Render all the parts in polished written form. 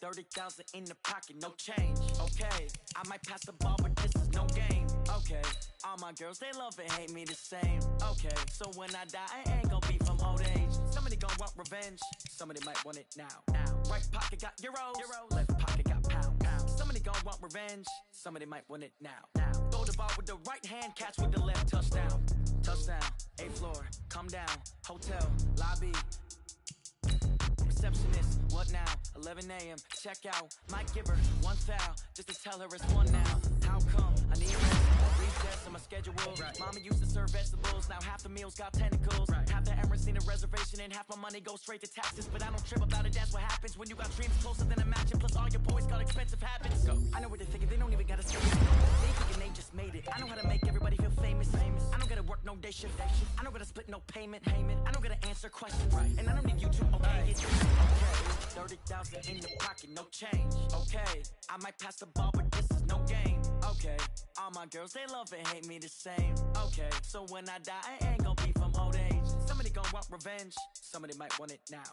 30,000 in the pocket, no change. Okay, I might pass the ball, but this is no game. Okay, all my girls, they love and hate me the same. Okay, so when I die, I ain't gon' be from old age. Somebody gon' want revenge, somebody might want it now. Right pocket got euros, left pocket got pound. Somebody gon' want revenge, somebody might want it now. Throw the ball with the right hand, catch with the left, touchdown. Touchdown, 8th floor, come down, hotel, lobby. Receptionist, what now? 11 a.m. Check out. Might give her one foul just to tell her it's one now. How come? I need recess on my schedule. Right. Mama used to serve vegetables. Now half the meals got tentacles. Right. Half the Emirates need a reservation and half my money goes straight to taxes. But I don't trip about it. That's what happens when you got dreams closer than a match. And plus all your boys got expensive habits. Go. I know what they're thinking. They don't even gotta say it. They thinking they just made it. I know how to make everybody feel famous. I don't gotta work no day shift. I don't gotta split no payment. I don't gotta answer questions. Right. And I don't need you to obey it. Okay, 30,000 in the pocket, no change. Okay, I might pass the ball, but this is no game. Okay, all my girls, they love and hate me the same. Okay, so when I die, I ain't gon' be from old age. Somebody gon' want revenge, somebody might want it now.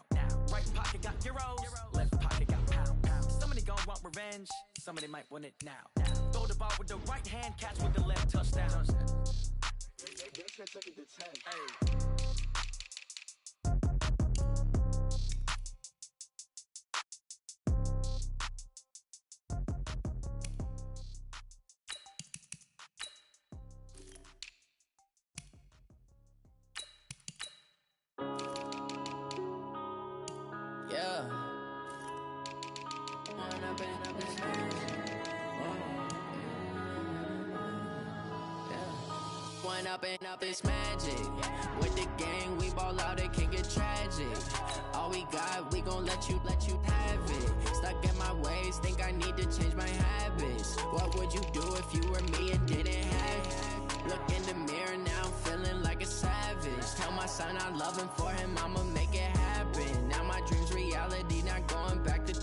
Right pocket got euros, left pocket got pound. Somebody gon' want revenge, somebody might want it now. Throw the ball with the right hand, catch with the left, touchdown. Yeah. One up and up, it's magic. With the gang, we ball out, it can get tragic. All we got, we gon' let you have it. Stuck in my ways, think I need to change my habits. What would you do if you were me and didn't have it? Look in the mirror now, I'm feeling like a savage. Tell my son I love him, for him I'ma make it happen. Now my dream's reality, not going back to.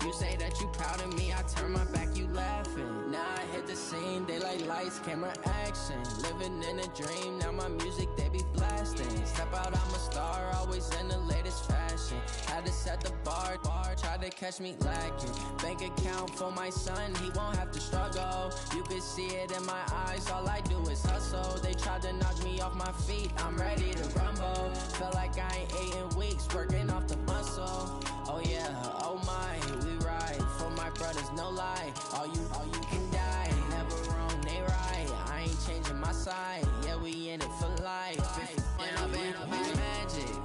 You say that you proud of me, I turn my back, you laughing. Now I hit the scene, they like lights, camera, action. Living in a dream, now my music, they be blasting. Step out, I'm a star, always in the latest fashion. Had to set the bar, try to catch me lacking. Bank account for my son, he won't have to struggle. You can see it in my eyes, all I do is hustle. They tried to knock me off my feet, I'm ready to rumble. Feel like I ain't ate in weeks, working off the muscle. Oh yeah, oh my, we ride for my brothers, no lie. All you can die, never wrong, they right. I ain't changing my side, yeah, we in it for life. If up it's magic.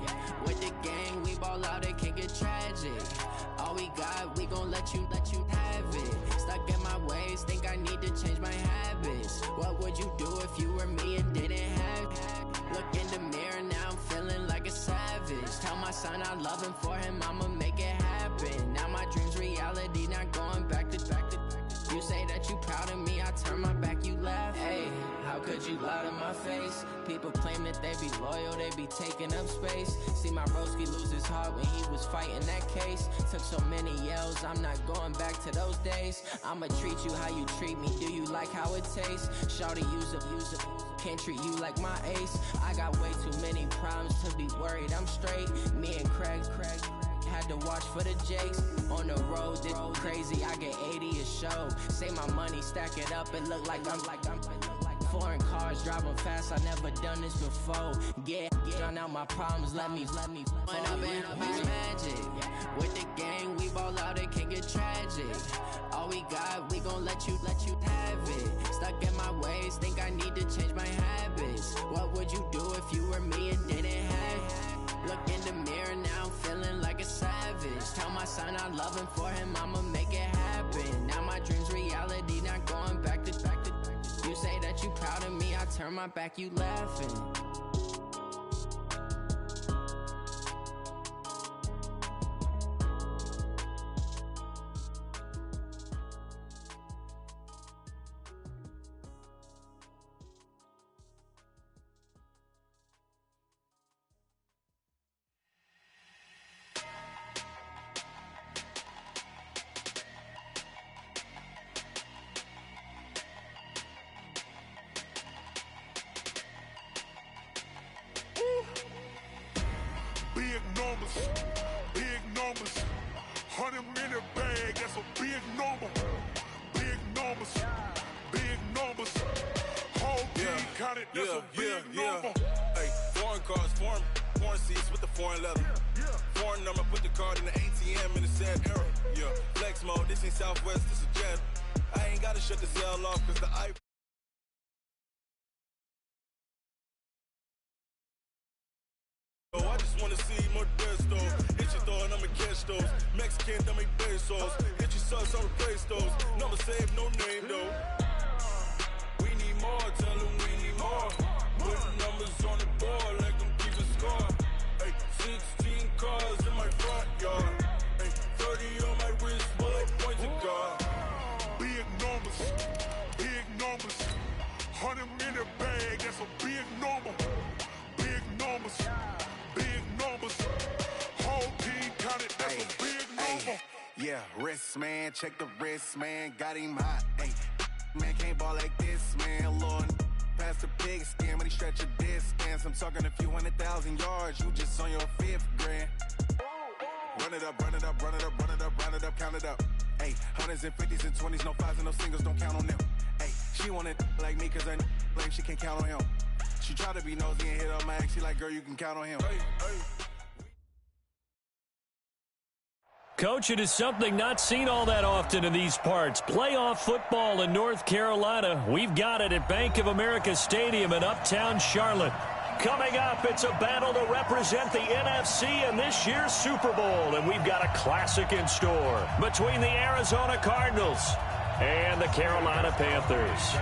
With the gang, we ball out, it can get tragic. All we got, we gon' let you have it. Stuck in my ways, think I need to change my habits. What would you do if you were me and didn't have it? Look in the mirror now, I'm feeling like a savage. Tell my son I love him, for him I'ma make it happen. Now my dream's reality, not going back to. You say that you proud of me, I turn my back, you laugh. Hey, how could you lie to my face? People claim that they be loyal, they be taking up space. See my broski lose his heart when he was fighting that case. Took so many yells, I'm not going back to those days. I'ma treat you how you treat me, do you like how it tastes? Shawty, use up, can't treat you like my ace. I got way too many problems to be worried, I'm straight. Me and Craig had to watch for the Jakes. On the road, this crazy, I get 80 a show. Say my money, stack it up, it look like I'm foreign cars, driving fast, I never done this before. Get drown out my problems, let me One up and up is magic. With the gang, we ball out, it can get tragic. All we got, we gon' let you have it. Stuck in my ways, think I need to change my habits. What would you do if you were me and didn't have it? Look in the mirror now, I'm feeling like a savage. Tell my son I love him, for him I'ma make it happen. Now my dream's reality, not going back to. You say that you proud of me, I turn my back, you laughing. a big number. Big numbers. Big numbers. Whole team counted, that's a big number. Hey, foreign cars, foreign seats with the foreign leather. Foreign number, put the card in the ATM in the sad era. Yeah, flex mode, this ain't Southwest, this is Jet. I ain't gotta shut the cell off cause the iPhone. I just wanna see more Destos. Hit your door and I'ma catch those. Mexican, that make pesos. Hit your subs, I'll replace those. Number saved, no name though. We need more, tell them we need more. Put numbers on the board, like them keep a score. Hey, 16 cars in my front yard. Hey, 30 on my wrist, bullet points of God. Big numbers. Big numbers. 100-minute bag, that's a big number. Big numbers. Big numbers. Whole team counted, that's a big number. Yeah, wrist man, check the wrist man, got him hot. Hey, man can't ball like this, man. Lord, past the pig skin, when he stretch a distance. I'm talking a few 100,000 yards, you just on your 5th grand. Run it up, run it up, run it up, run it up, run it up, count it up. Hey, 100s and 50s and 20s, no 5s and no singles, don't count on them. Hey, she want it like me, cause her lame, she can't count on him. She try to be nosy and hit up my ex, she like, girl, you can count on him. Hey, hey. Coach, it is something not seen all that often in these parts. Playoff football in North Carolina. We've got it at Bank of America Stadium in Uptown Charlotte. Coming up, it's a battle to represent the NFC in this year's Super Bowl, and we've got a classic in store between the Arizona Cardinals and the Carolina Panthers.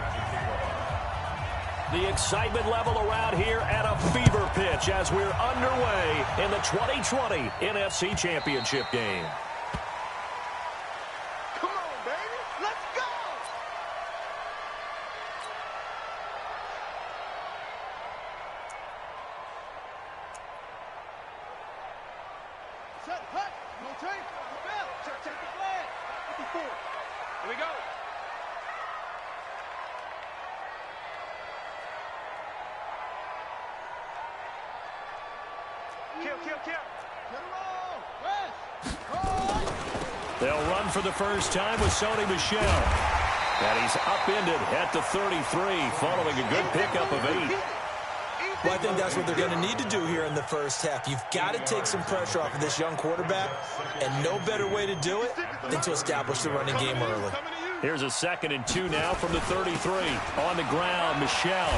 The excitement level around here at a fever pitch as we're underway in the 2020 NFC Championship game. Come on, baby. Let's go. Set, hut, no tape, the bell, check the flag. 54. Here we go. Kill. Get him all. West. Right. They'll run for the first time with Sony Michel. And he's upended at the 33 following a good pickup of 8. Well, I think that's what they're going to need to do here in the first half. You've got to take some pressure off of this young quarterback, and no better way to do it than to establish the running game early. Here's a 2nd and 2 now from the 33. On the ground, Michel.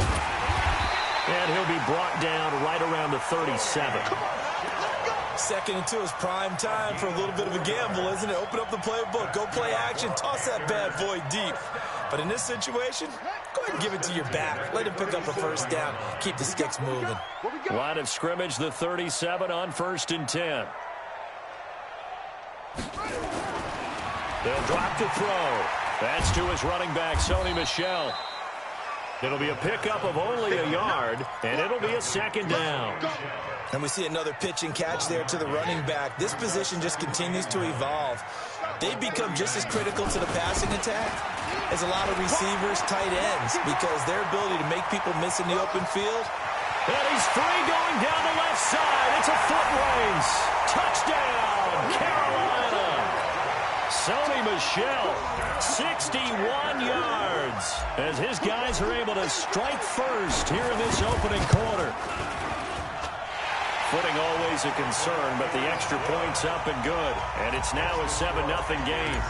And he'll be brought down right around the 37. 2nd and 2 is prime time for a little bit of a gamble, isn't it? Open up the playbook, go play action, toss that bad boy deep. But in this situation, go ahead and give it to your back. Let him pick up a first down. Keep the sticks moving. Line of scrimmage, the 37 on 1st and 10. They'll drop to throw. That's to his running back, Sony Michel. It'll be a pickup of only a yard, and it'll be a 2nd down. And we see another pitch and catch there to the running back. This position just continues to evolve. They become just as critical to the passing attack as a lot of receivers, tight ends, because their ability to make people miss in the open field. And he's free going down the left side. It's a foot race. Touchdown, Carolina. Sony Michel, 61 yards, as his guys are able to strike first here in this opening quarter. Footing always a concern, but the extra point's up and good. And it's now a 7-0 game.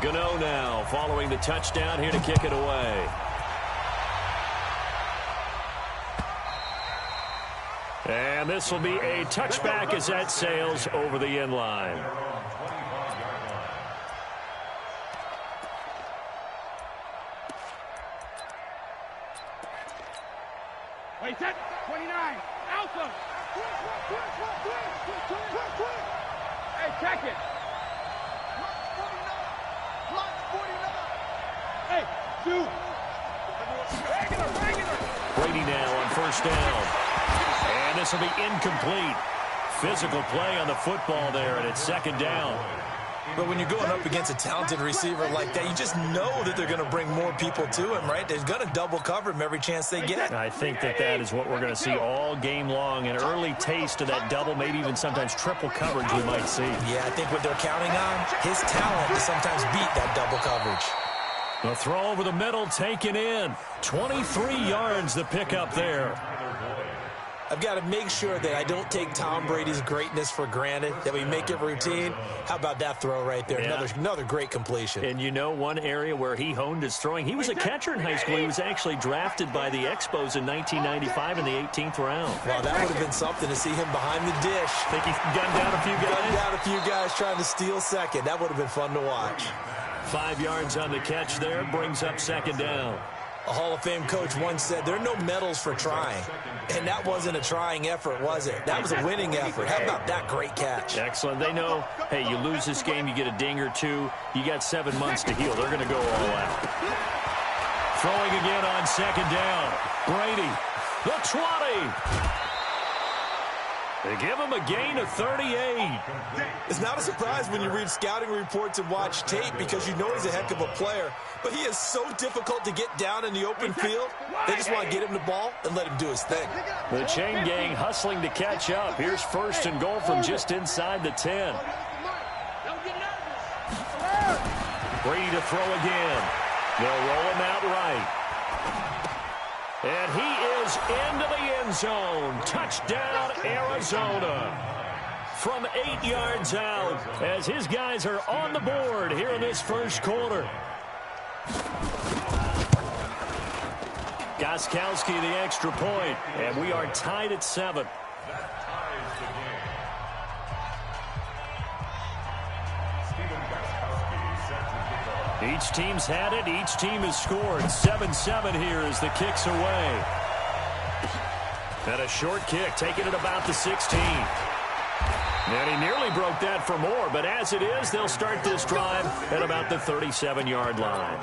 Gano now following the touchdown here to kick it away. And this will be a touchback as that sails over the end line. Wait, set. 29. Alpha. Hey, check it. Block 49. Hey, dude. Regular. Brady now on 1st down. And this will be incomplete. Physical play on the football there, and it's 2nd down. But when you're going up against a talented receiver like that, you just know that they're going to bring more people to him, right? They're going to double cover him every chance they get. I think that is what we're going to see all game long. An early taste of that double, maybe even sometimes triple coverage we might see. Yeah, I think what they're counting on, his talent to sometimes beat that double coverage. The throw over the middle taken in. 23 yards the pickup there. I've got to make sure that I don't take Tom Brady's greatness for granted, that we make it routine. How about that throw right there? Yeah. Another great completion. And you know one area where he honed his throwing, he was a catcher in high school. He was actually drafted by the Expos in 1995 in the 18th round. Well, that would have been something to see him behind the dish. Think he gunned down a few guys? Gunned down a few guys trying to steal second. That would have been fun to watch. 5 yards on the catch there, brings up second down. A Hall of Fame coach once said, there are no medals for trying. And that wasn't a trying effort, was it? That was a winning effort. How about that great catch? Excellent. They know, hey, you lose this game, you get a ding or two. You got 7 months to heal. They're going to go all out. Throwing again on second down. Brady, the 20. They give him a gain of 38. It's not a surprise when you read scouting reports and watch tape because you know he's a heck of a player. But he is so difficult to get down in the open field. They just want to get him the ball and let him do his thing. The chain gang hustling to catch up. Here's first and goal from just inside the 10. Brady to throw again. They'll roll him out right. And he is into the end zone. Touchdown, Arizona. From 8 yards out as his guys are on the board here in this first quarter. Gostkowski the extra point, and we are tied at 7. Each team's had it. Each team has scored. 7-7 here as the kick's away. And a short kick, taking it about the 16. And he nearly broke that for more, but as it is, they'll start this drive at about the 37-yard line.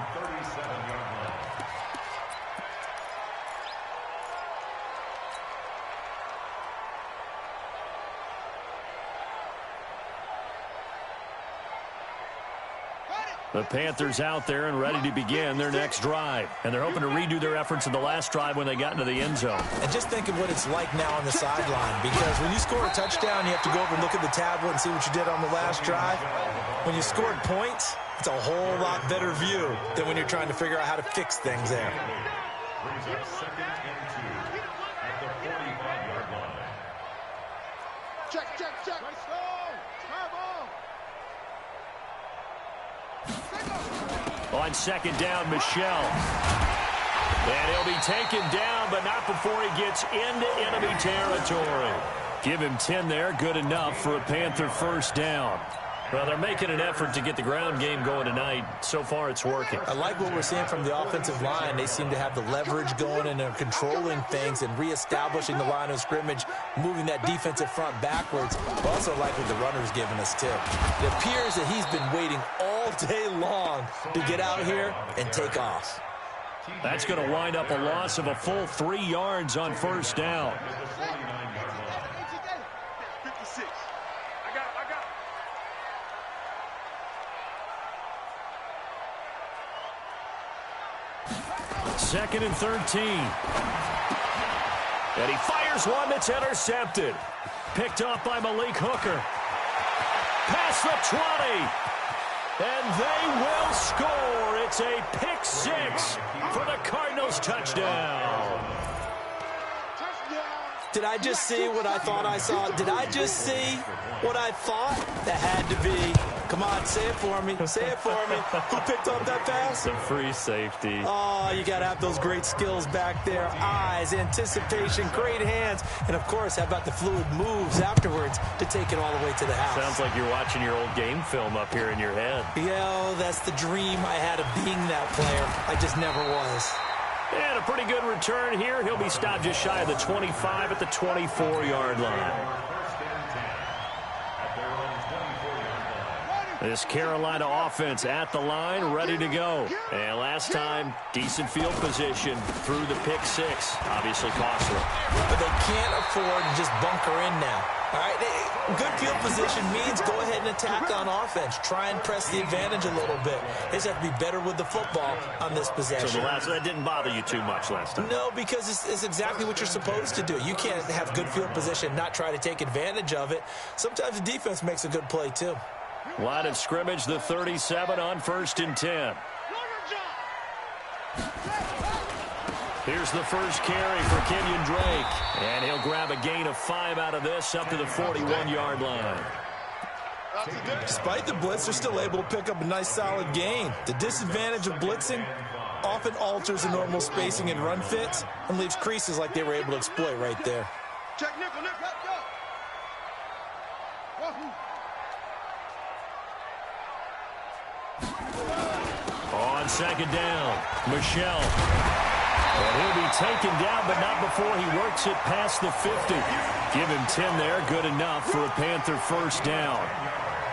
The Panthers out there and ready to begin their next drive. And they're hoping to redo their efforts in the last drive when they got into the end zone. And just think of what it's like now on the sideline, because when you score a touchdown, you have to go over and look at the tablet and see what you did on the last drive. When you scored points, it's a whole lot better view than when you're trying to figure out how to fix things there. Check. On second down, Michel. And he'll be taken down, but not before he gets into enemy territory. Give him 10 there, good enough for a Panther first down. Well, they're making an effort to get the ground game going tonight. So far, it's working. I like what we're seeing from the offensive line. They seem to have the leverage going, and they're controlling things and reestablishing the line of scrimmage, moving that defensive front backwards. I also like what the runner's giving us, too. It appears that he's been waiting all day long to get out here and take off. That's going to wind up a loss of a full 3 yards on first down. Second and 13. And he fires one that's intercepted. Picked off by Malik Hooker. Past the 20. And they will score. It's a pick six for the Cardinals touchdown. Did I just see what I thought I saw? Did I just see what I thought? That had to be. Come on, say it for me. Say it for me. Who picked up that pass? The free safety. Oh, you got to have those great skills back there. Eyes, anticipation, great hands. And, of course, how about the fluid moves afterwards to take it all the way to the house? Sounds like you're watching your old game film up here in your head. Yeah, that's the dream I had of being that player. I just never was. And a pretty good return here. He'll be stopped just shy of the 25 at the 24-yard line. This Carolina offense at the line, ready to go. And last time, decent field position through the pick six. Obviously costly. But they can't afford to just bunker in now. All right, Good field position means go ahead and attack on offense. Try and press the advantage a little bit. They just have to be better with the football on this possession. So that didn't bother you too much last time? No, because it's exactly what you're supposed to do. You can't have good field position and not try to take advantage of it. Sometimes the defense makes a good play, too. Line of scrimmage, the 37 on 1st and 10. Here's the first carry for Kenyon Drake. And he'll grab a gain of 5 out of this up to the 41-yard line. Despite the blitz, they're still able to pick up a nice solid gain. The disadvantage of blitzing often alters the normal spacing and run fits and leaves creases like they were able to exploit right there. Check nickel, nickel, go. On 2nd down, Michelle. And he'll be taken down, but not before he works it past the 50. Give him 10 there, good enough for a Panther first down.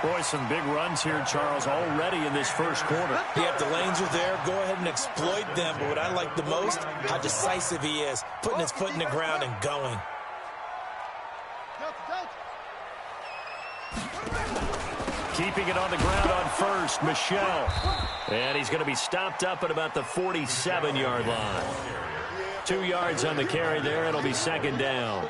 Boy, some big runs here, Charles, already in this first quarter. Yeah, if the lanes are there, go ahead and exploit them. But what I like the most, how decisive he is, putting his foot in the ground and going. Keeping it on the ground on 1st, Michelle. And he's going to be stopped up at about the 47-yard line. 2 yards on the carry there. It'll be 2nd down.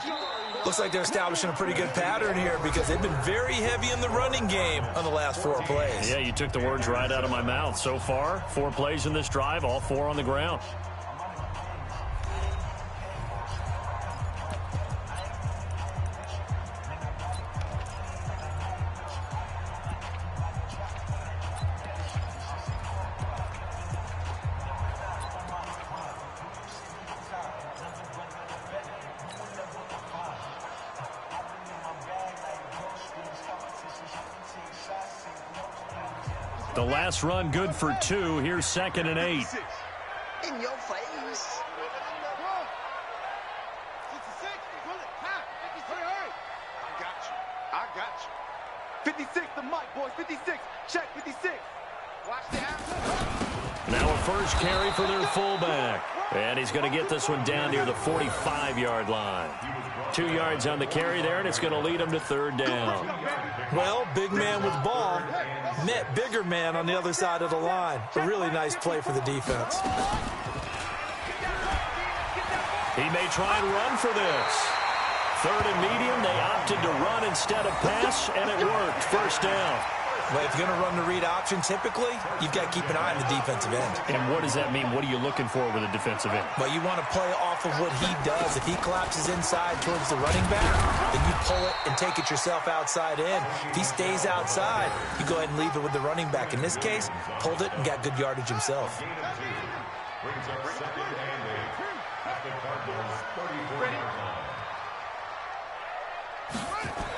Looks like they're establishing a pretty good pattern here because they've been very heavy in the running game on the last 4 plays. Yeah, you took the words right out of my mouth. So far, 4 plays in this drive, all 4 on the ground. The last run good for 2. Here's 2nd and 8. In your face. I got you. 56, the mic, boys. 56. Check 56. Watch the action. Now a first carry for their fullback. And he's going to get this one down near the 45-yard line. 2 yards on the carry there, and it's going to lead him to 3rd down. Well, big man with ball met bigger man on the other side of the line. A really nice play for the defense. He may try and run for this. 3rd and medium, they opted to run instead of pass, and it worked. First down. Well, if you're going to run the read option, typically, you've got to keep an eye on the defensive end. And what does that mean? What are you looking for with a defensive end? Well, you want to play off of what he does. If he collapses inside towards the running back, then you pull it and take it yourself outside in. If he stays outside, you go ahead and leave it with the running back. In this case, pulled it and got good yardage himself.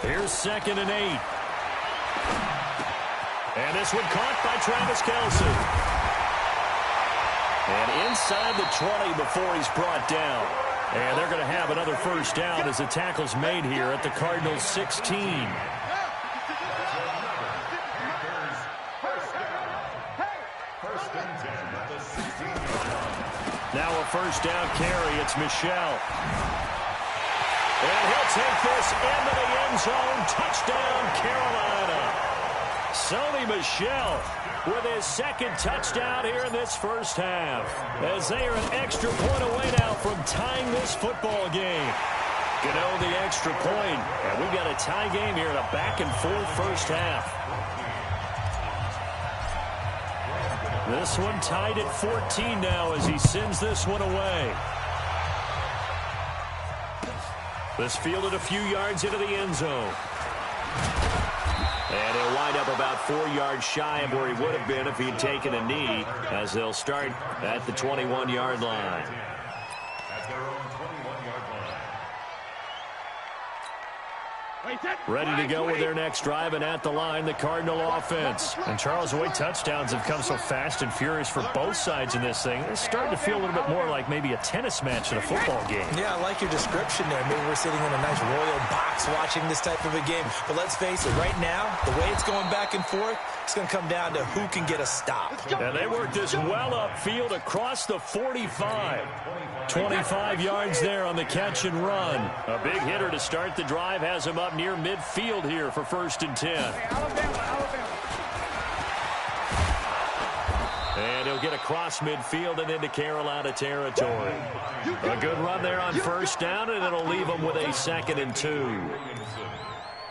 Here's 2nd and 8. And this one caught by Travis Kelce. And inside the 20 before he's brought down. And they're going to have another first down as the tackle's made here at the Cardinals' 16. Now a first down carry. It's Michelle. And he'll take this into the end zone. Touchdown, Carolina. Sony Michel with his 2nd touchdown here in this first half. As they are an extra point away now from tying this football game. Gano the extra point. And we've got a tie game here in a back-and-forth first half. This one tied at 14 now as he sends this one away. This fielded a few yards into the end zone. And he'll wind up about 4 yards shy of where he would have been if he'd taken a knee, as they'll start at the 21-yard line. Ready to go with their next drive, and at the line, the Cardinal offense. And Charles, the way touchdowns have come so fast and furious for both sides in this thing, it's starting to feel a little bit more like maybe a tennis match in a football game. Yeah, I like your description there. Maybe we're sitting in a nice royal box watching this type of a game. But let's face it, right now, the way it's going back and forth, It's going to come down to who can get a stop. And they work this well upfield across the 45. 25 yards there on the catch and run. A big hitter to start the drive has him up near midfield here for 1st and 10. And he'll get across midfield and into Carolina territory. A good run there on 1st down, and it'll leave them with a 2nd and 2.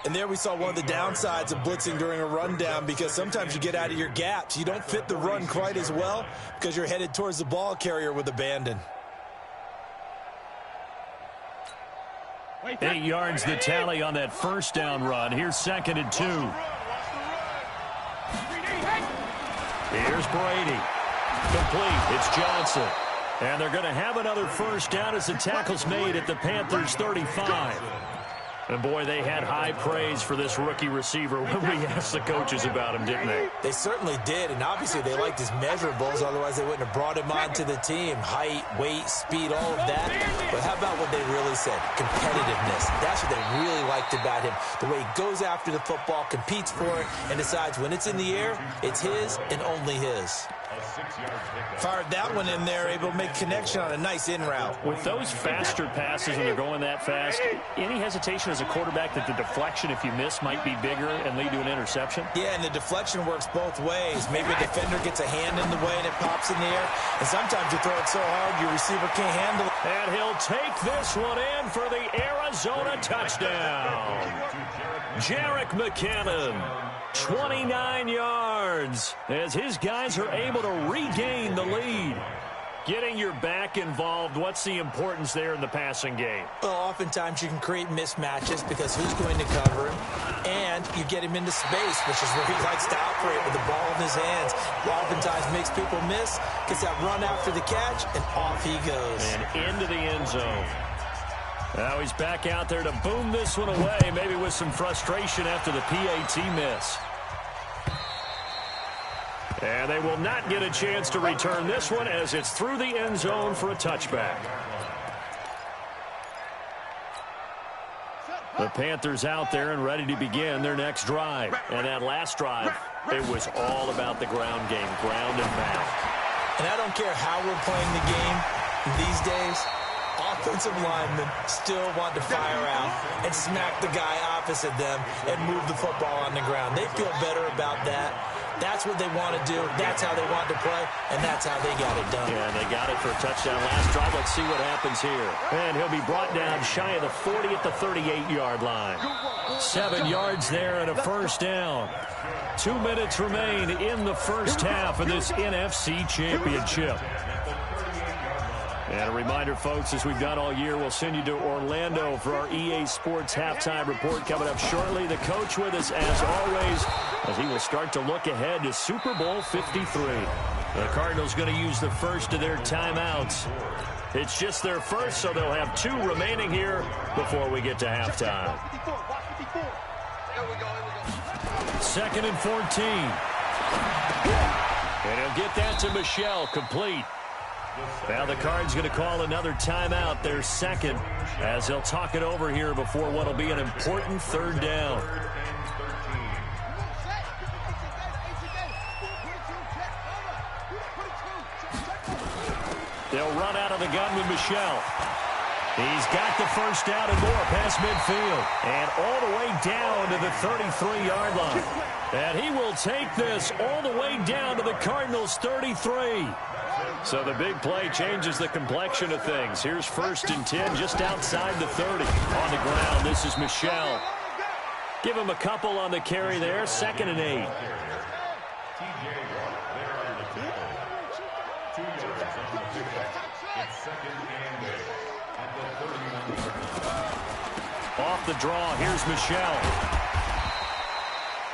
And there we saw one of the downsides of blitzing during a rundown, because sometimes you get out of your gaps. You don't fit the run quite as well because you're headed towards the ball carrier with abandon. 8 yards the tally on that 1st down run. Here's 2nd and 2. Here's Brady. Complete. It's Johnson. And they're going to have another 1st down as the tackle's made at the Panthers' 35. And, boy, they had high praise for this rookie receiver when we asked the coaches about him, didn't they? They certainly did, and obviously they liked his measurables. Otherwise, they wouldn't have brought him onto the team. Height, weight, speed, all of that. But how about what they really said? Competitiveness. That's what they really liked about him. The way he goes after the football, competes for it, and decides when it's in the air, it's his and only his. Fired that one in there, able to make connection on a nice in route. With those faster passes when they're going that fast, any hesitation as a quarterback that the deflection, if you miss, might be bigger and lead to an interception? Yeah, and the deflection works both ways. Maybe a defender gets a hand in the way and it pops in the air. And sometimes you throw it so hard your receiver can't handle it. And he'll take this one in for the Arizona touchdown. Jerick McKinnon. 29 yards as his guys are able to regain the lead. Getting your back involved, what's the importance there in the passing game? Well, oftentimes you can create mismatches because who's going to cover him? And you get him into space, which is where he likes to operate with the ball in his hands. Oftentimes makes people miss, gets that run after the catch, and off he goes. And into the end zone. Now he's back out there to boom this one away, maybe with some frustration after the PAT miss. And they will not get a chance to return this one as it's through the end zone for a touchback. The Panthers out there and ready to begin their next drive. And that last drive, it was all about the ground game, ground and pound. And I don't care how we're playing the game these days, offensive linemen still want to fire out and smack the guy opposite them and move the football on the ground. They feel better about that. That's what they want to do. That's how they want to play, and that's how they got it done. Yeah, and they got it for a touchdown last drive. Let's see what happens here. And he'll be brought down shy of the 40 at the 38-yard line. 7 yards there and a 1st down. 2 minutes remain in the first half of this NFC Championship. And a reminder, folks, as we've done all year, we'll send you to Orlando for our EA Sports halftime report coming up shortly. The coach with us, as always, as he will start to look ahead to Super Bowl 53. The Cardinals going to use the first of their timeouts. It's just their first, so they'll have 2 remaining here before we get to halftime. 2nd and 14. And he'll get that to Michel, complete. Now the Cards going to call another timeout, their second, as they'll talk it over here before what will be an important 3rd down. They'll run out of the gun with Michel. He's got the 1st down and more past midfield. And all the way down to the 33-yard line. And he will take this all the way down to the Cardinals' 33. So the big play changes the complexion of things. Here's 1st and 10 just outside the 30. On the ground, this is Michel. Give him a couple on the carry there. 2nd and 8. Off the draw, here's Michel.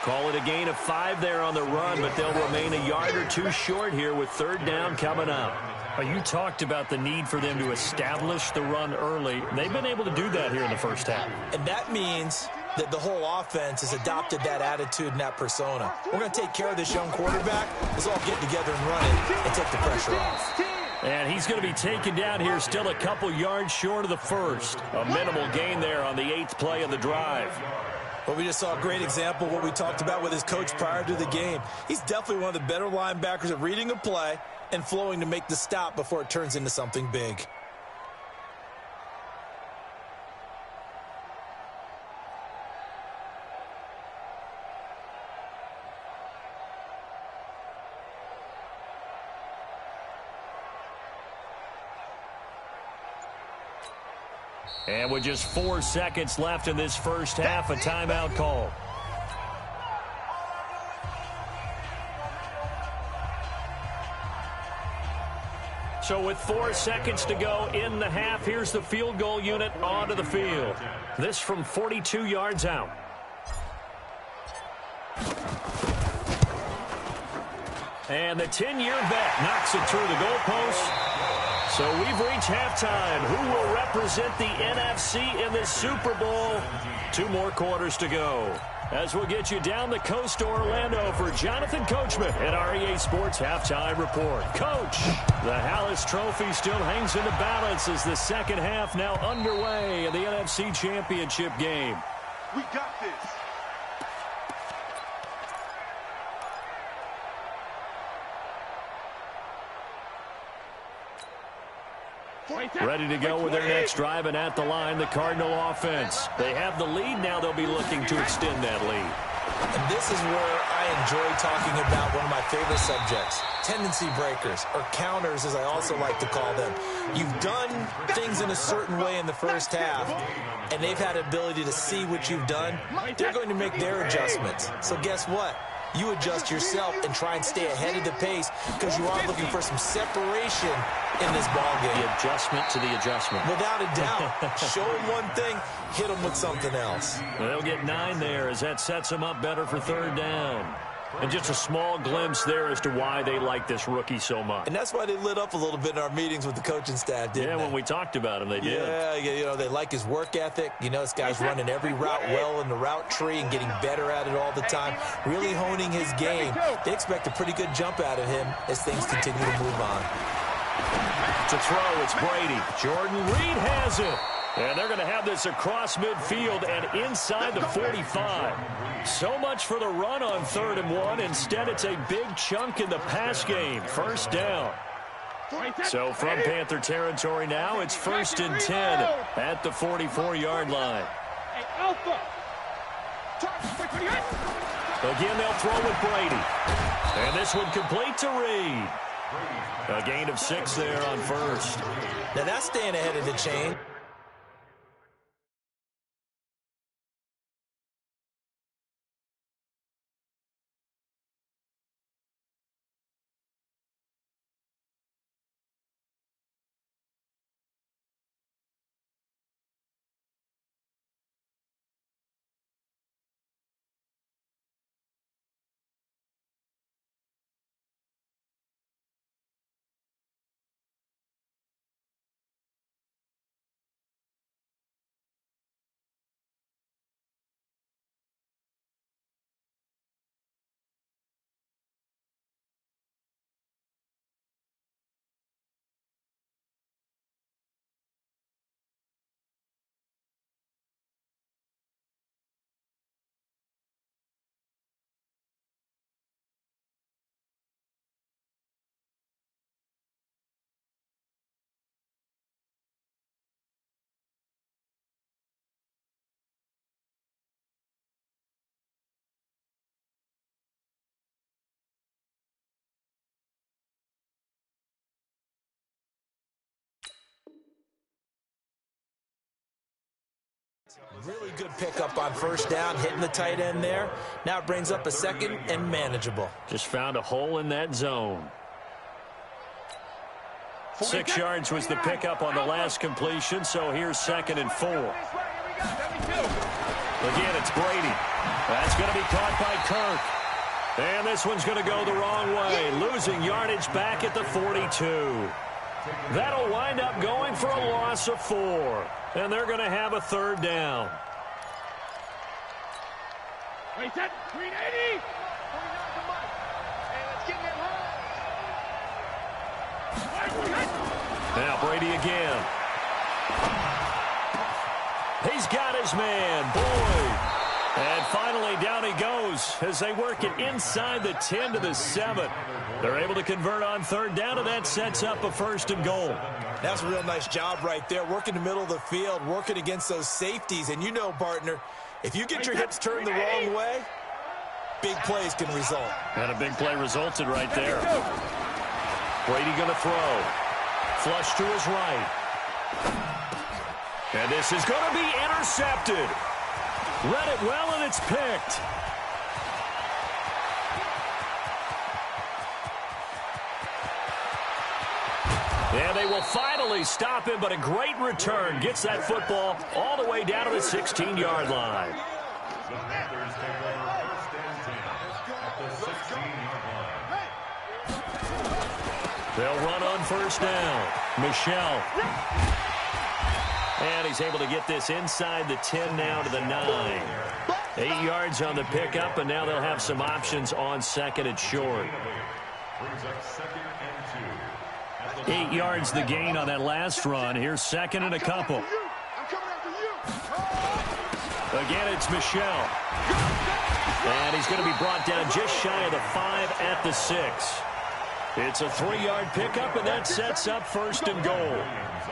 Call it a gain of 5 there on the run, but they'll remain a yard or 2 short here with 3rd down coming up. You talked about the need for them to establish the run early. They've been able to do that here in the first half. And that means that the whole offense has adopted that attitude and that persona. We're going to take care of this young quarterback. Let's all get together and run it and take the pressure off. And he's going to be taken down here still a couple yards short of the first. A minimal gain there on the 8th play of the drive. Well, we just saw a great example of what we talked about with his coach prior to the game. He's definitely one of the better linebackers at reading a play and flowing to make the stop before it turns into something big. And with just 4 seconds left in this first half, a timeout call. So with 4 seconds to go in the half, here's the field goal unit onto the field. This from 42 yards out. And the 10-year vet knocks it through the goalpost. So we've reached halftime. Who will represent the NFC in the Super Bowl? 2 more quarters to go. As we'll get you down the coast to Orlando for Jonathan Coachman at our EA Sports Halftime Report. Coach, the Hallis Trophy still hangs in the balance as the second half now underway in the NFC Championship game. We got this. Ready to go with their next drive, and at the line, the Cardinal offense. They have the lead. Now they'll be looking to extend that lead. And this is where I enjoy talking about one of my favorite subjects, tendency breakers, or counters as I also like to call them. You've done things in a certain way in the first half, and they've had the ability to see what you've done. They're going to make their adjustments. So guess what? You adjust yourself and try and stay ahead of the pace because you are looking for some separation in this ballgame. The adjustment to the adjustment. Without a doubt. Show them one thing, hit them with something else. They'll get 9 there as that sets them up better for third down. And just a small glimpse there as to why they like this rookie so much. And that's why they lit up a little bit in our meetings with the coaching staff, didn't they? When we talked about him, they did. Yeah, you know, they like his work ethic. You know, this guy's running every route well in the route tree and getting better at it all the time, really honing his game. They expect a pretty good jump out of him as things continue to move on. To throw, it's Brady. Jordan Reed has it. And they're going to have this across midfield and inside the 45. So much for the run on 3rd and 1. Instead, it's a big chunk in the pass game. First down. So from Panther territory now, it's 1st and 10 at the 44-yard line. Again, they'll throw with Brady. And this one complete to Reed. A gain of 6 there on 1st. Now that's staying ahead of the chain. Really good pickup on 1st down, hitting the tight end there. Now it brings up a 2nd and manageable. Just found a hole in that zone. 6 yards was the pickup on the last completion, so here's 2nd and 4. Again, it's Brady. That's going to be caught by Kirk. And this one's going to go the wrong way, losing yardage back at the 42. That'll wind up going for a loss of 4. And they're going to have a 3rd down. Wait, that 380. Now Brady again. He's got his man, Boyd. And finally, down he goes as they work it inside the 10 to the 7. They're able to convert on third down, and that sets up a first and goal. That's a real nice job right there, working the middle of the field, working against those safeties. And you know, partner, if you get your hips turned the wrong way, big plays can result. And a big play resulted right there. Brady going to throw. Flush to his right. And this is going to be intercepted. Read it well, and it's picked. And they will finally stop him, but a great return. Gets that football all the way down to the 16-yard line. They'll run on first down. Michel. And he's able to get this inside the 10 now to the 9. 8 yards on the pickup, and now they'll have some options on second and short. 8 yards the gain on that last run. Here's second and a couple. Again, it's Michel. And he's going to be brought down just shy of the 5 at the 6. It's a 3-yard pickup, and that sets up first and goal.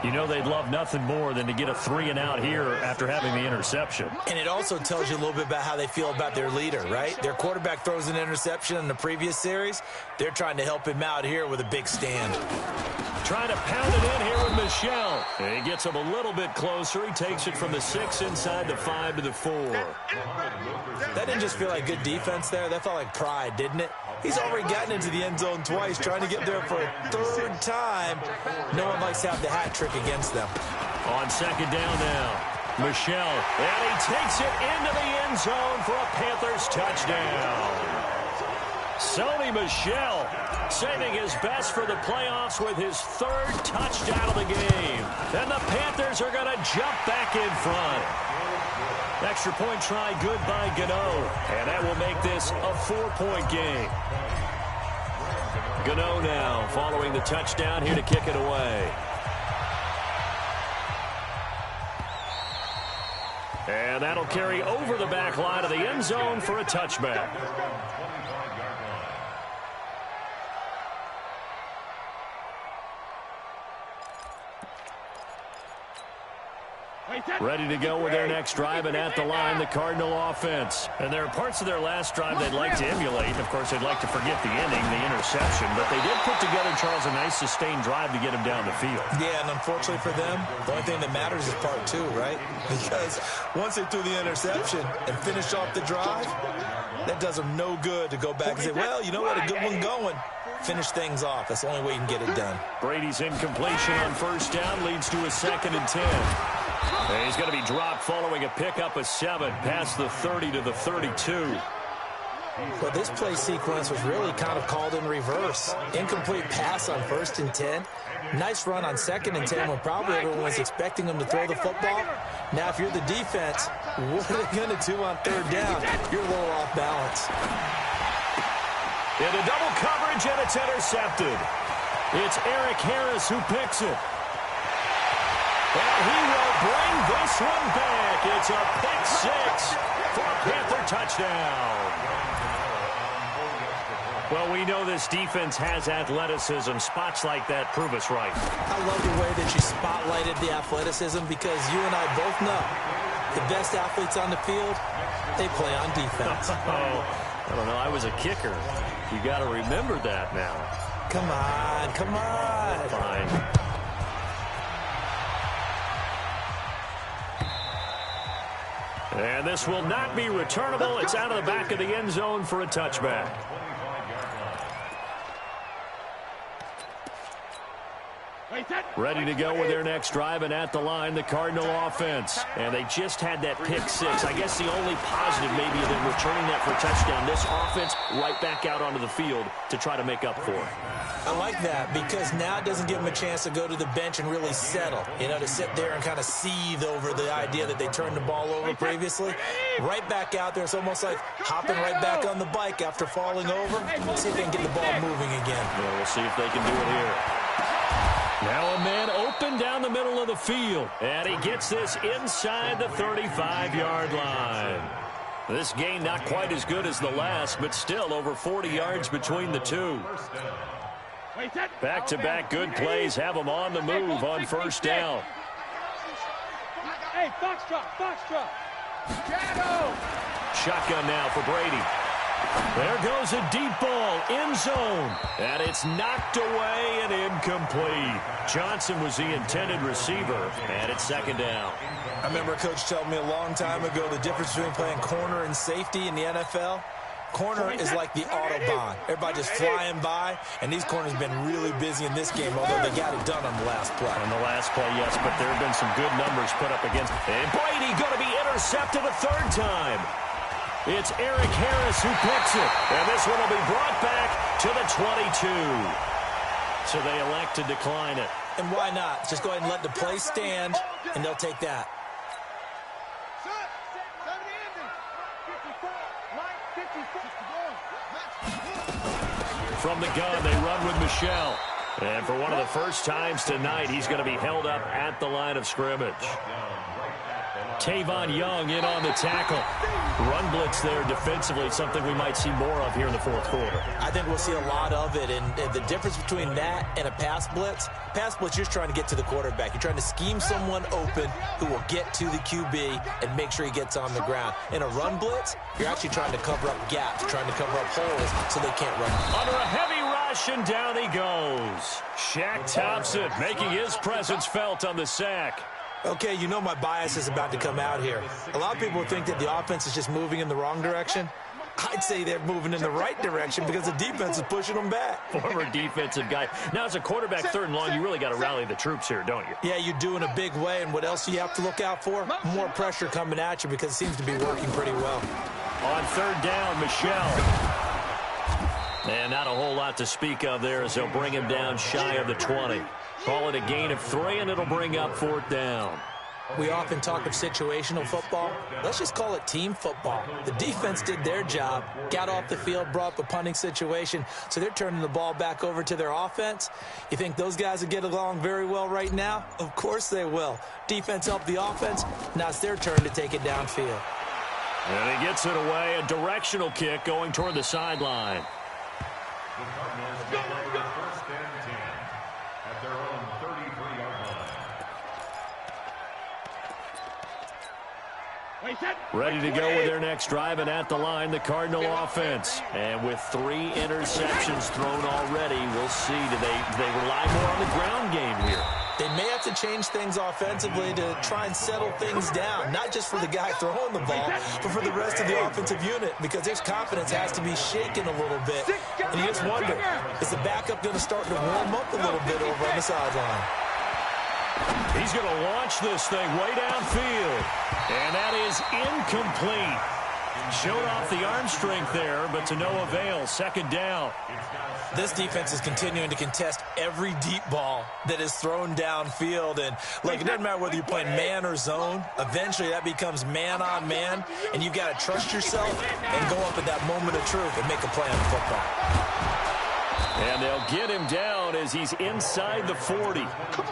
You know they'd love nothing more than to get a 3-and-out here after having the interception. And it also tells you a little bit about how they feel about their leader, right? Their quarterback throws an interception in the previous series. They're trying to help him out here with a big stand. Trying to pound it in here with Michel. He gets him a little bit closer. He takes it from the 6 inside the 5 to the 4. That didn't just feel like good defense there. That felt like pride, didn't it? He's already gotten into the end zone twice, trying to get there for a third time. No one likes to have the hat trick against them. On second down now, Michel. And he takes it into the end zone for a Panthers touchdown. Sony Michel saving his best for the playoffs with his 3rd touchdown of the game. And the Panthers are going to jump back in front. Extra point try good by Gano. And that will make this a 4-point game. Gano now following the touchdown here to kick it away. And that'll carry over the back line of the end zone for a touchback. Ready to go with their next drive, and at the line, the Cardinal offense. And there are parts of their last drive they'd like to emulate. Of course, they'd like to forget the ending, the interception. But they did put together, Charles, a nice sustained drive to get him down the field. Yeah, and unfortunately for them, the only thing that matters is part 2, right? Because once they threw the interception and finished off the drive, that does them no good to go back and say, well, you know what, a good one going. Finish things off. That's the only way you can get it done. Brady's incompletion on first down leads to a 2nd and 10. And he's going to be dropped following a pickup of 7 past the 30 to the 32. Well, this play sequence was really kind of called in reverse. Incomplete pass on 1st and 10. Nice run on 2nd and 10 when probably everyone was expecting them to throw the football. Now, if you're the defense, what are they going to do on 3rd down? You're a little off balance. Into double coverage, and it's intercepted. It's Eric Harris who picks it. And he will bring this one back. It's a pick 6 for a Panther touchdown. Well, we know this defense has athleticism. Spots like that prove us right. I love the way that you spotlighted the athleticism because you and I both know the best athletes on the field, they play on defense. I don't know. I was a kicker. You got to remember that now. Come on, come on. Fine. And this will not be returnable. It's out of the back of the end zone for a touchback. Ready to go with their next drive, and at the line, the Cardinal offense. And they just had that pick 6. I guess the only positive maybe of them returning that for a touchdown. This offense right back out onto the field to try to make up for it. I like that because now it doesn't give them a chance to go to the bench and really settle. You know, to sit there and kind of seethe over the idea that they turned the ball over previously. Right back out there. It's almost like hopping right back on the bike after falling over. Let's see if they can get the ball moving again. Yeah, we'll see if they can do it here. Now a man open down the middle of the field. And he gets this inside the 35-yard line. This game not quite as good as the last, but still over 40 yards between the two. Back-to-back good plays have them on the move on first down. Hey, box drop. Shotgun now for Brady. There goes a deep ball, end zone, and it's knocked away and incomplete. Johnson was the intended receiver, and it's second down. I remember a coach telling me a long time ago the difference between playing corner and safety in the NFL. Corner is like the Autobahn. Everybody just flying by, and these corners have been really busy in this game, although they got it done on the last play. On the last play, yes, but there have been some good numbers put up against. And Brady going to be intercepted a third time. It's Eric Harris who picks it, and this one will be brought back to the 22. So they elect to decline it. And why not? Just go ahead and let the play stand, and they'll take that. From the gun, they run with Michelle. And for one of the first times tonight, he's going to be held up at the line of scrimmage. Tavon Young in on the tackle. Run blitz there defensively, something we might see more of here in the fourth quarter. I think we'll see a lot of it, and the difference between that and a pass blitz, you're just trying to get to the quarterback. You're trying to scheme someone open who will get to the QB and make sure he gets on the ground. In a run blitz, you're actually trying to cover up gaps, trying to cover up holes so they can't run. Under a heavy rush, and down he goes. Shaq Thompson making his presence felt on the sack. Okay, you know my bias is about to come out here. A lot of people think that the offense is just moving in the wrong direction. I'd say they're moving in the right direction because the defense is pushing them back. Former defensive guy. Now, as a quarterback, third and long, you really got to rally the troops here, don't you? Yeah, you do in a big way. And what else do you have to look out for? More pressure coming at you because it seems to be working pretty well. On third down, Michelle. And not a whole lot to speak of there as they'll bring him down shy of the 20. Call it a gain of 3, and it'll bring up fourth down. We often talk of situational football. Let's just call it team football. The defense did their job, got off the field, brought up a punting situation, so they're turning the ball back over to their offense. You think those guys will get along very well right now? Of course they will. Defense helped the offense. Now it's their turn to take it downfield. And he gets it away, a directional kick going toward the sideline. Ready to go with their next drive, and at the line, the Cardinal offense. And with 3 interceptions thrown already, we'll see. Do they rely more on the ground game here? They may have to change things offensively to try and settle things down, not just for the guy throwing the ball, but for the rest of the offensive unit, because his confidence has to be shaken a little bit. And you just wonder, is the backup going to start to warm up a little bit over on the sideline? He's going to launch this thing way downfield. And that is incomplete. Showed off the arm strength there, but to no avail. Second down. This defense is continuing to contest every deep ball that is thrown downfield. And, look, it doesn't matter whether you're playing man or zone. Eventually, that becomes man on man. And you've got to trust yourself and go up at that moment of truth and make a play on the football. And they'll get him down as he's inside the 40.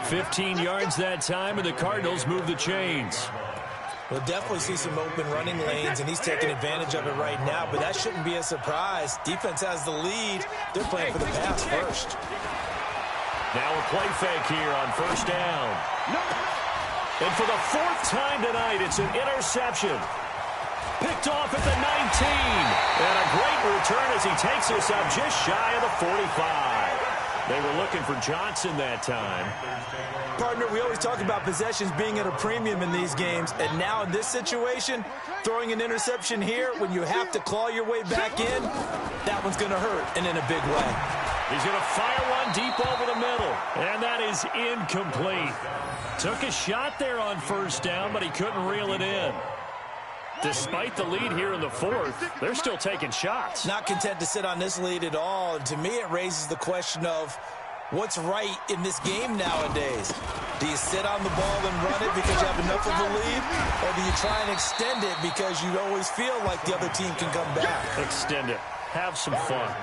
15 yards that time, and the Cardinals move the chains. We'll definitely see some open running lanes, and he's taking advantage of it right now, but that shouldn't be a surprise. Defense has the lead. They're playing for the pass first. Now a play fake here on first down. And for the 4th time tonight, it's an interception. Picked off at the 19. And a great return as he takes us up just shy of the 45. They were looking for Johnson that time. Partner, we always talk about possessions being at a premium in these games, and now in this situation, throwing an interception here when you have to claw your way back in, that one's going to hurt, and in a big way. He's going to fire one deep over the middle, and that is incomplete. Took a shot there on first down, but he couldn't reel it in. Despite the lead here in the 4th, they're still taking shots. Not content to sit on this lead at all. And to me, it raises the question of what's right in this game nowadays. Do you sit on the ball and run it because you have enough of a lead? Or do you try and extend it because you always feel like the other team can come back? Extend it. Have some fun.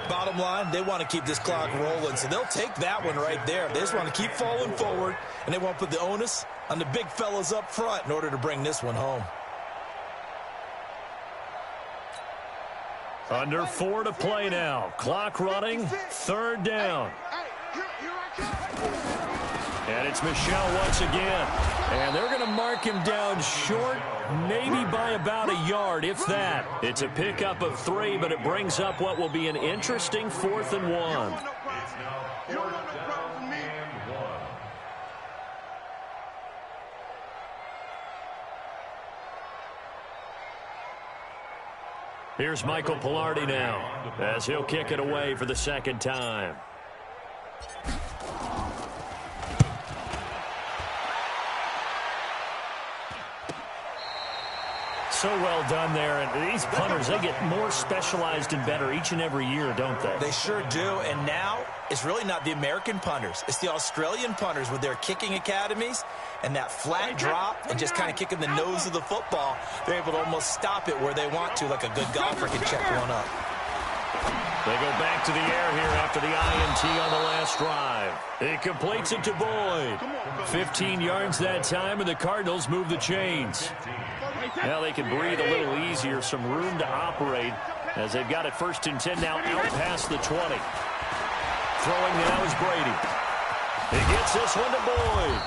Bottom line, they want to keep this clock rolling, so they'll take that one right there. They just want to keep falling forward, and they want to put the onus on the big fellas up front in order to bring this one home. Under 4 to play now. Clock running. 3rd down. And it's Michel once again. And they're going to mark him down short, maybe by about a yard, if that. It's a pickup of 3, but it brings up what will be an interesting 4th and 1. Here's Michael Pilardi now, as he'll kick it away for the 2nd time. So well done there. And these punters, they get more specialized and better each and every year, don't they? They sure do. And now it's really not the American punters. It's the Australian punters with their kicking academies and that flat drop and just kind of kicking the nose of the football. They're able to almost stop it where they want to, like a good golfer can check one up. They go back to the air here after the INT on the last drive. He completes it to Boyd. 15 yards that time, and the Cardinals move the chains. Now they can breathe a little easier, some room to operate as they've got it 1st and 10 now out past the 20. Throwing now is Brady. He gets this one to Boyd.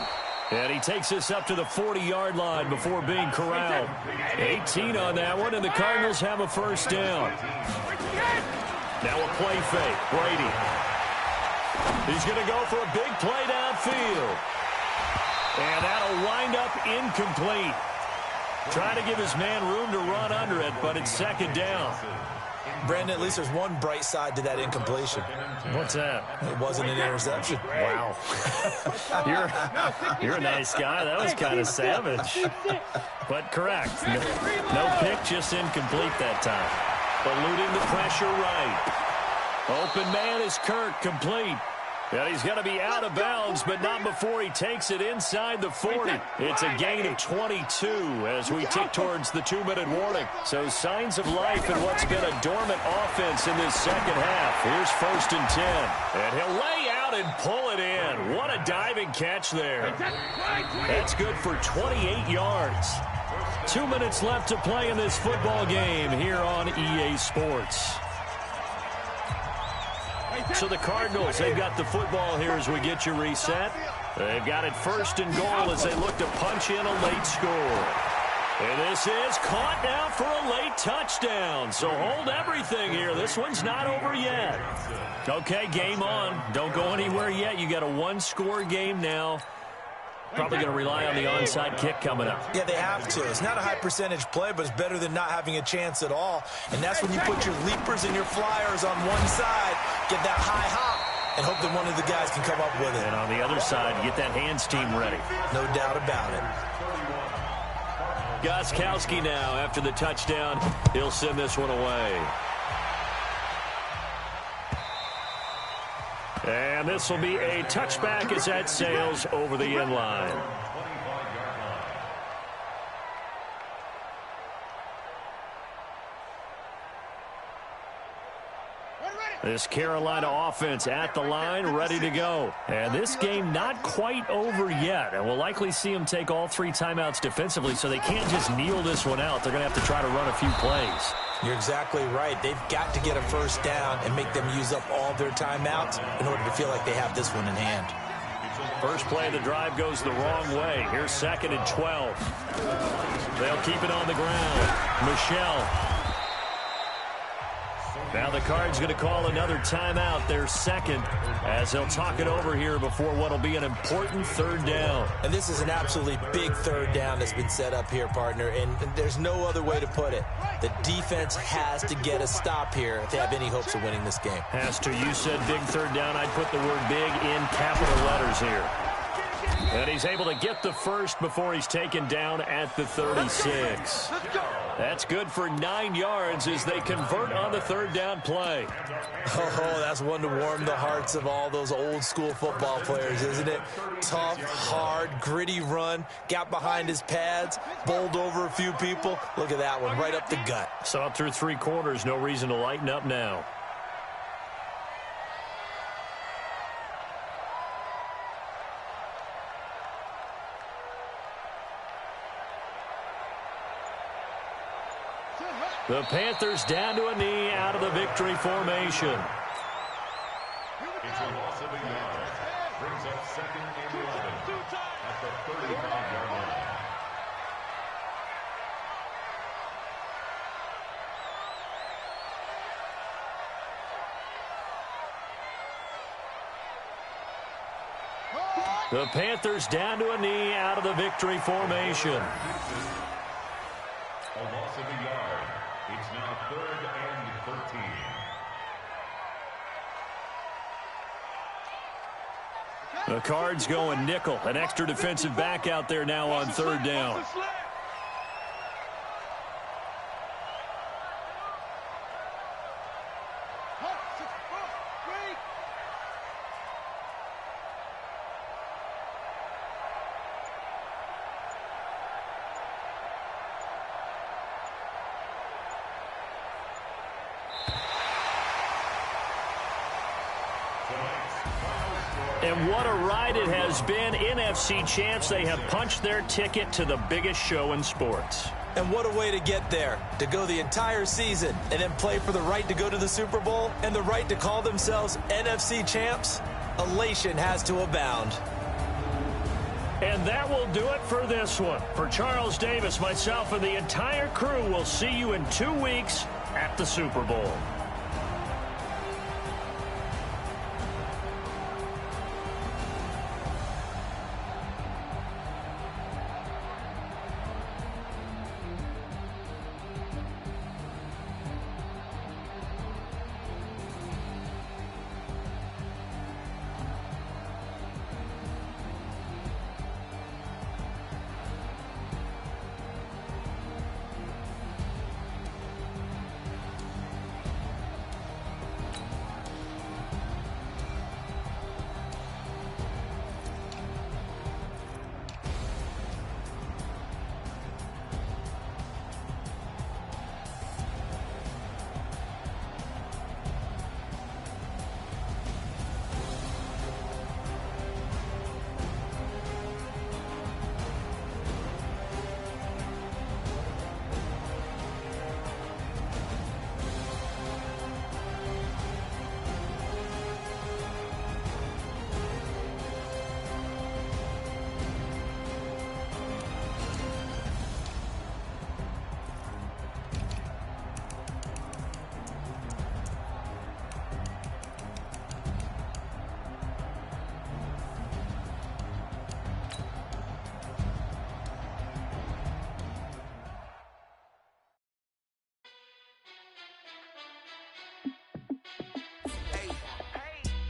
And he takes this up to the 40-yard line before being corralled. 18 on that one, and the Cardinals have a 1st down. Now a play fake. Brady. He's going to go for a big play downfield. And that'll wind up incomplete. Trying to give his man room to run under it, but it's 2nd down. Brandon, at least there's one bright side to that incompletion. What's that? It wasn't an interception. Wow. You're a nice guy. That was kind of savage. But correct. No pick, just incomplete that time. Eluding the pressure right. Open man is Kirk, complete. And he's going to be out of bounds, but not before he takes it inside the 40. It's a gain of 22 as we tick towards the 2-minute warning. So signs of life in what's been a dormant offense in this 2nd half. Here's 1st and 10. And he'll lay out and pull it in. What a diving catch there. That's good for 28 yards. 2 minutes left to play in this football game here on EA Sports. So the Cardinals, they've got the football here as we get you reset. They've got it 1st and goal as they look to punch in a late score. And this is caught now for a late touchdown. So hold everything here. This one's not over yet. Okay, game on. Don't go anywhere yet. You got a 1-score game now. Probably going to rely on the onside kick coming up. Yeah, they have to. It's not a high percentage play, but it's better than not having a chance at all. And that's when you put your leapers and your flyers on one side, get that high hop, and hope that one of the guys can come up with it. And on the other side, get that hands team ready. No doubt about it. Gostkowski now, after the touchdown, he'll send this one away. And this will be a touchback as that sails over the end line. This Carolina offense at the line, ready to go. And this game not quite over yet. And we'll likely see them take all 3 timeouts defensively, so they can't just kneel this one out. They're going to have to try to run a few plays. You're exactly right. They've got to get a 1st down and make them use up all their timeouts in order to feel like they have this one in hand. First play of the drive goes the wrong way. Here's 2nd and 12. They'll keep it on the ground. Michel. Now the Cards going to call another timeout, their 2nd, as they'll talk it over here before what will be an important 3rd down. And this is an absolutely big 3rd down that's been set up here, partner, and there's no other way to put it. The defense has to get a stop here if they have any hopes of winning this game. Has to. You said big 3rd down. I'd put the word big in capital letters here. And he's able to get the 1st before he's taken down at the 36. That's good for 9 yards as they convert on the 3rd down play. Oh, that's one to warm the hearts of all those old school football players, isn't it? Tough, hard, gritty run, got behind his pads, bowled over a few people. Look at that one, right up the gut. Saw it through 3 quarters, no reason to lighten up now. The Panthers down to a knee out of the victory formation. It's a loss of a yard. Brings up second and 11 at the 35-yard line. The Panthers down to a knee out of the victory formation. A loss of a yard. It's now 3rd and 13. The Cards going nickel. An extra defensive back out there now on 3rd down. And what a ride it has been. NFC champs, they have punched their ticket to the biggest show in sports. And what a way to get there, to go the entire season and then play for the right to go to the Super Bowl and the right to call themselves NFC champs. Elation has to abound. And that will do it for this one. For Charles Davis, myself, and the entire crew, we'll see you in 2 weeks at the Super Bowl.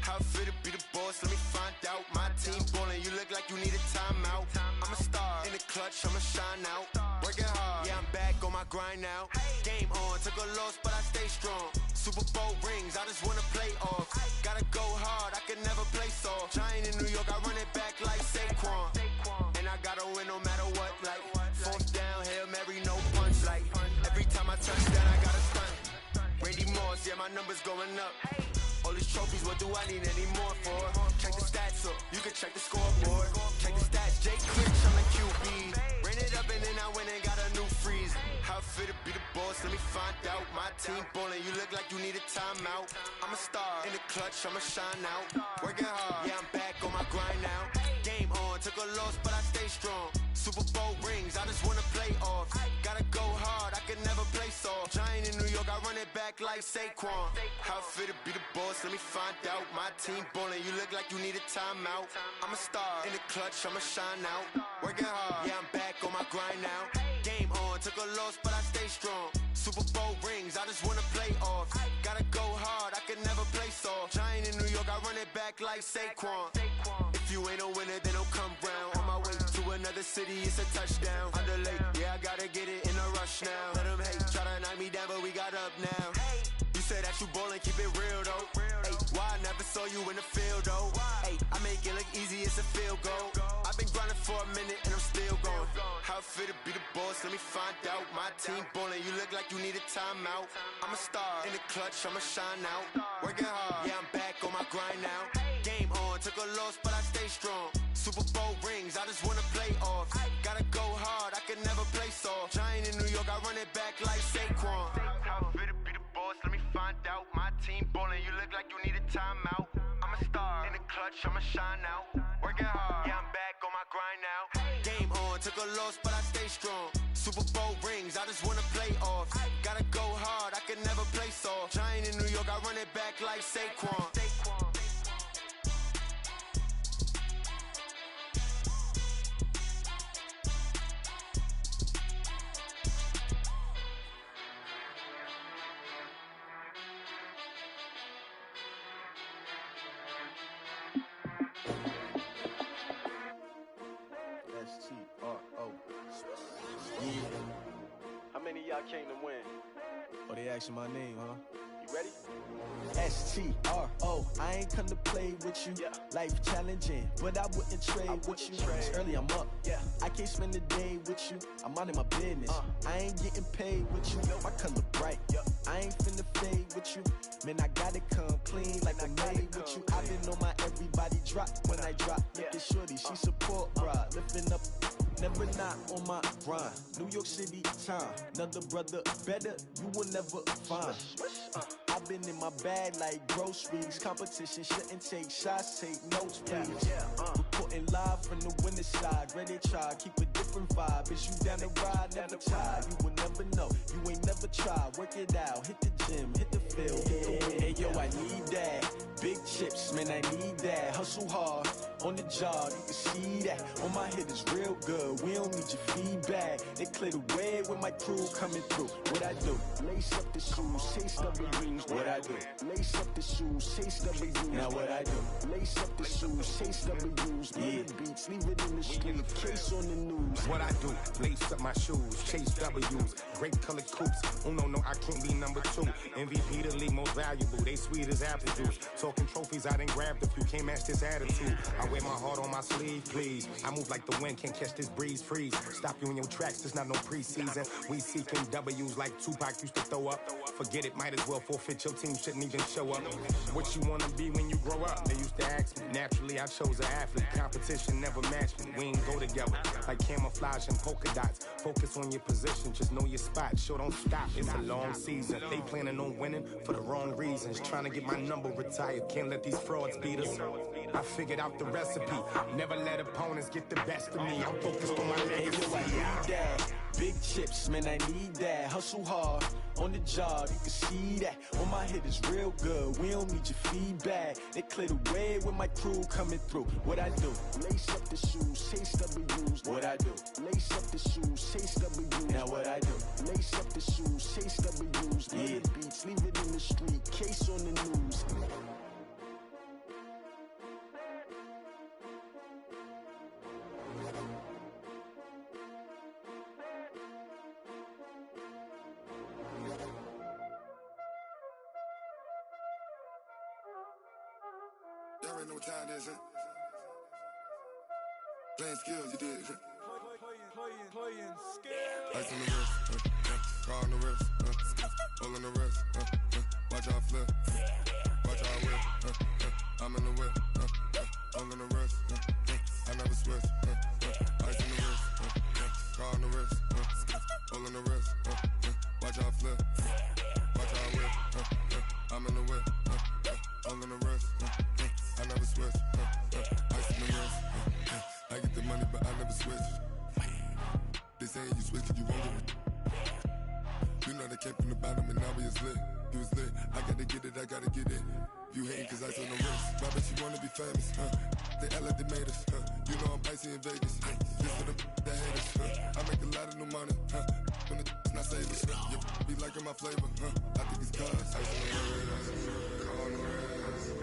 How fit to be the boss? Let me find out. My team ballin', you look like you need a timeout. I'm a star in the clutch, I'ma shine out. Working hard, yeah, I'm back on my grind now. Game on, took a loss, but I stay strong. Super Bowl rings, I just wanna play off. Gotta go hard, I can never play soft. Giant in New York, I run it back like Saquon. And I gotta win no matter what, like 4th down, Hail Mary, no punch. Like every time I touch that, I gotta stunt. Randy Moss, yeah, my numbers going up. All these trophies, what do I need any more for? Check the stats up, you can check the scoreboard. Check the stats, Jake Critch, I'm the QB. Ran it up and then I went and got a new freeze. How fit to be the boss, let me find out. My team ballin', you look like you need a timeout. I'm a star in the clutch, I'ma shine out. Working hard, yeah, I'm back on my grind now. Game on, took a loss, but I stay strong. Super Bowl rings, I just wanna play off. Gotta go hard, I can never play soft. Giant in New York, I run it back like Saquon. How fit to be the boss, let me find out. My team ballin', you look like you need a timeout. I'm a star in the clutch, I'ma shine out. Working hard, yeah, I'm back on my grind now. Game on, took a loss, but I stay strong. Super Bowl rings, I just wanna play off. Gotta go hard, I can never play soft. Giant in New York, I run it back like Saquon. If you ain't a winner, then don't come round. On my way to another city, it's a touchdown. Underlay, yeah, I gotta get it in a rush now. Let them hate, try to knock me down, but we got up now. You say that you ballin', keep it real though. Hey, why I never saw you in the field though? Hey, I make it look easy, it's a field goal. I've been grinding for a minute and I'm still going. How fit to be the boss, let me find out. My team ballin', you look like you need a timeout. I'm a star in the clutch, I'ma shine out. Working hard, yeah, I'm back on my grind now. Game on, took a loss, but I stay strong. Super Bowl rings, I just wanna play off. Gotta go hard, I can never play soft. Giant in New York, I run it back like Saquon. timeout. I'm a star in the clutch, I'ma shine out. Working hard, yeah, I'm back on my grind now. Game on, took a loss, but I stay strong. Super Bowl rings, I just wanna play off. Gotta go hard, I can never play soft. Giant in New York, I run it back like Saquon. S-T-R-O. Yeah. How many of y'all came to win? Oh, they asking my name, huh? You ready? S-T-R-O. I ain't come to play with you. Yeah. Life challenging, but I wouldn't trade with you. It's early, I'm up. Yeah. I can't spend the day with you. I'm out of my business. I ain't getting paid with you. My color bright. I ain't finna fade with you. Man, I gotta come clean like I made with you. I've been on my everybody drop when I drop. Look at shorty, she support bra. Lifting up, never not on my grind. New York City time, another brother better, you will never find. I've been in my bag like groceries. Competition shouldn't take shots, take notes, please. Reporting live from the winter side. Ready to try, keep a different vibe. Is you down the ride, never tired. You will never know, you ain't never tried. Work it out, hit the gym, hit the field, hit the wind. Hey yo, I need that. Big chips, man, I need that. Hustle hard, on the job, you can see that. On my head is real good, we don't need your feedback. They clear the way with my crew coming through. What I do? Lace up the shoes, chase W's. What I do? Lace up the shoes, chase W's. Now what I do? Lace up the shoes, chase W's. Yeah, beats, leave it in the street, case on the news. What I do? Lace up my shoes, chase W's. Great colored coops. Oh no, I can't be number 2. MVP the league most valuable. They sweet as apple juice. Talking trophies, I done grabbed a few. Can't match this attitude. I wear my heart on my sleeve, please. I move like the wind, can't catch this breeze. Freeze. Stop you in your tracks. There's not no preseason. We seeking W's like Tupac used to throw up. Forget it, might as well forfeit. Your team shouldn't even show up. What you wanna be when you grow up? They used to ask me. Naturally, I chose an athlete. Competition never matched me. We ain't go together like camouflage and polka dots. Focus on your position, just know your spot. Sure, don't stop. It's a long season. They planning on winning for the wrong reasons. Trying to get my number retired. Can't let these frauds beat us. I figured out the recipe. Never let opponents get the best of me. I'm focused on my legacy. I need that. Big chips, man, I need that. Hustle hard, on the job, you can see that. On my head is real good, we don't need your feedback. They clear the way with my crew coming through. What I do? Lace up the shoes, chase W's. What I do? Lace up the shoes, chase W's. Now what I do? Lace up the shoes, chase W's. Yeah, beats, leave it in the street, case on the news. Y'all already know what time it is, huh? Playing skills, you did. Playing skills. Ice on the wrist, car on the wrist, hole in the wrist, watch out flip, watch out whip, I'm in the whip, hole in the wrist, I never switch, ice on the wrist, car on the wrist, hole in the wrist, watch out flip, watch out whip, I'm in the whip, hole in the wrist, I never switch, ice on the wrist, I get the money but I never switch. They saying you switch cause you won't get it. You know they came from the bottom and now we is lit. You was lit, I gotta get it, I gotta get it. You hating cause ice on the wrist. Why bet you wanna be famous, They act like they made us, You know I'm icy in Vegas, Just for the that hate us, I make a lot of new money, When the not savers, You be liking my flavor, I think it's cause ice on the wrist, car on the wrist,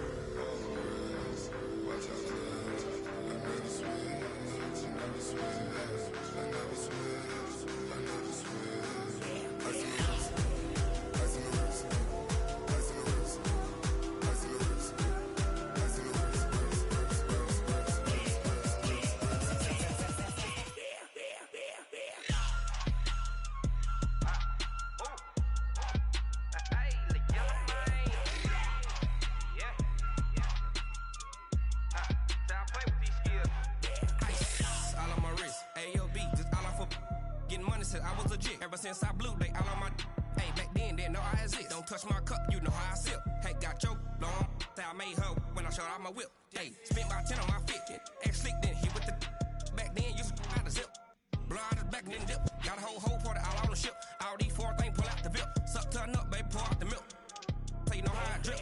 watch out for this. I never switch, I never switch. I never switch, I never switch. Ice in the wrist, ice in the wrist, ice in the wrist, ice in the wrist, ice in the wrist, I was legit. Ever since I blew, they all on my. Hey, back then, didn't know I exist. Don't touch my cup, you know how I sip. Hey, got your long. style made her when I showed off my whip. Hey, spent about 10 on my fit. Act slick, then hit with the back then, used to out the zip. Blow out his back and then dip. Got a whole party all on the ship. All these 4 things pull out the VIP. Suck to a nut, baby, pour out the milk. So you know how I drip.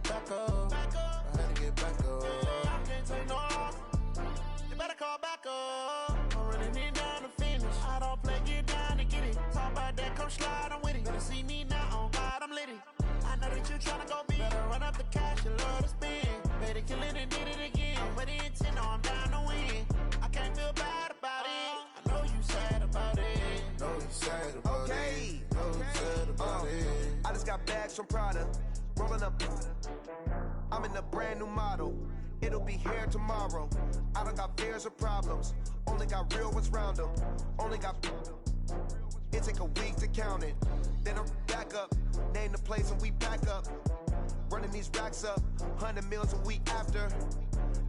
Back up. I had to get back up. I can't take no loss. You better call back up. I'm running in down the finish. I don't play, get down and get it. Talk about that, come slide, I'm with it. Better see me now, on God, I'm litty. I know that you tryna go big. Better run up the cash, you love to spend. Better kill it and did it again. I'm with the intent, no, I'm down to win. I can't feel bad about it. I know you sad about it. Know you sad about it. Know you sad about it. I just got bags from Prada. Rolling up, I'm in a brand new model. It'll be here tomorrow. I don't got fears or problems. Only got real ones round them. Only got. It take a week to count it. Then I'm back up. Name the place and we back up. Running these racks up. 100 meals a week after.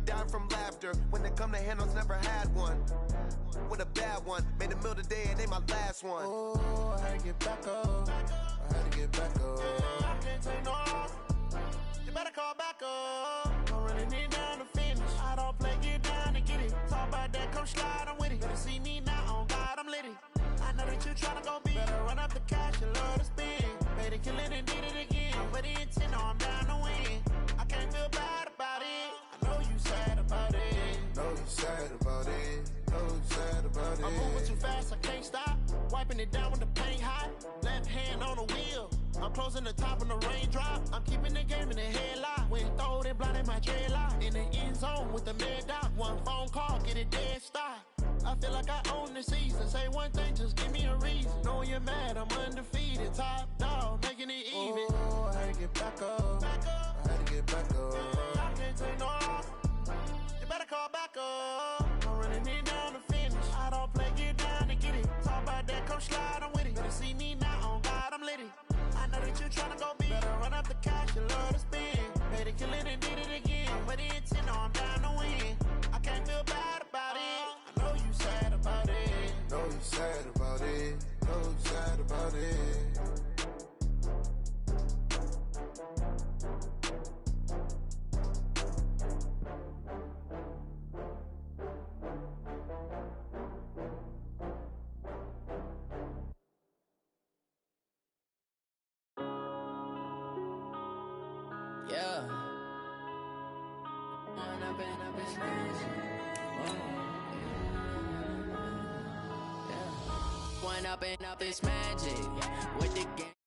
Down from laughter. When they come to handles, never had one. With a bad one. Made a meal today and they my last one. Oh, I had to get back up. I had to get back up. I can't take no loss. You better call back up. I'm running in down the finish. I don't play, get down and get it. Talk about that, come slide, I'm with it. Better see me now, on God, I'm litty. I know that you tryna go big. Better run up the cash, you love to spend. Better kill it and did it again. I'm with the intent, no, I'm down to win. I can't feel bad about it. I know you sad about it. Know you sad about it. Know you sad about it. I'm moving too fast, I can't stop. Wiping it down with the paint hot. Left hand on the wheel. I'm closing the top on the raindrop. I'm keeping the game in the headlock. When throwed it, blinded my dreadlock. In the end zone with the mad dot. One phone call, get it dead stop. I feel like I own the season. Say one thing, just give me a reason. Knowing you're mad, I'm undefeated. Top dog, making it even. Oh, I had to get back up. I had to get back up. I can't take no loss. You better call back up. I'm running in down the finish. I don't play, get down and get it. Talk about that, come slide, I'm with it. Better see me now, on God, I'm litty. I know that you tryna go big. Better run up the cash, you love to spend. Better kill it and did it again. But the intent, no, I'm down to win. I can't feel bad about it. I know you sad about it. Know you sad about it. Know you sad about it. Yeah. One up and up is magic with the game.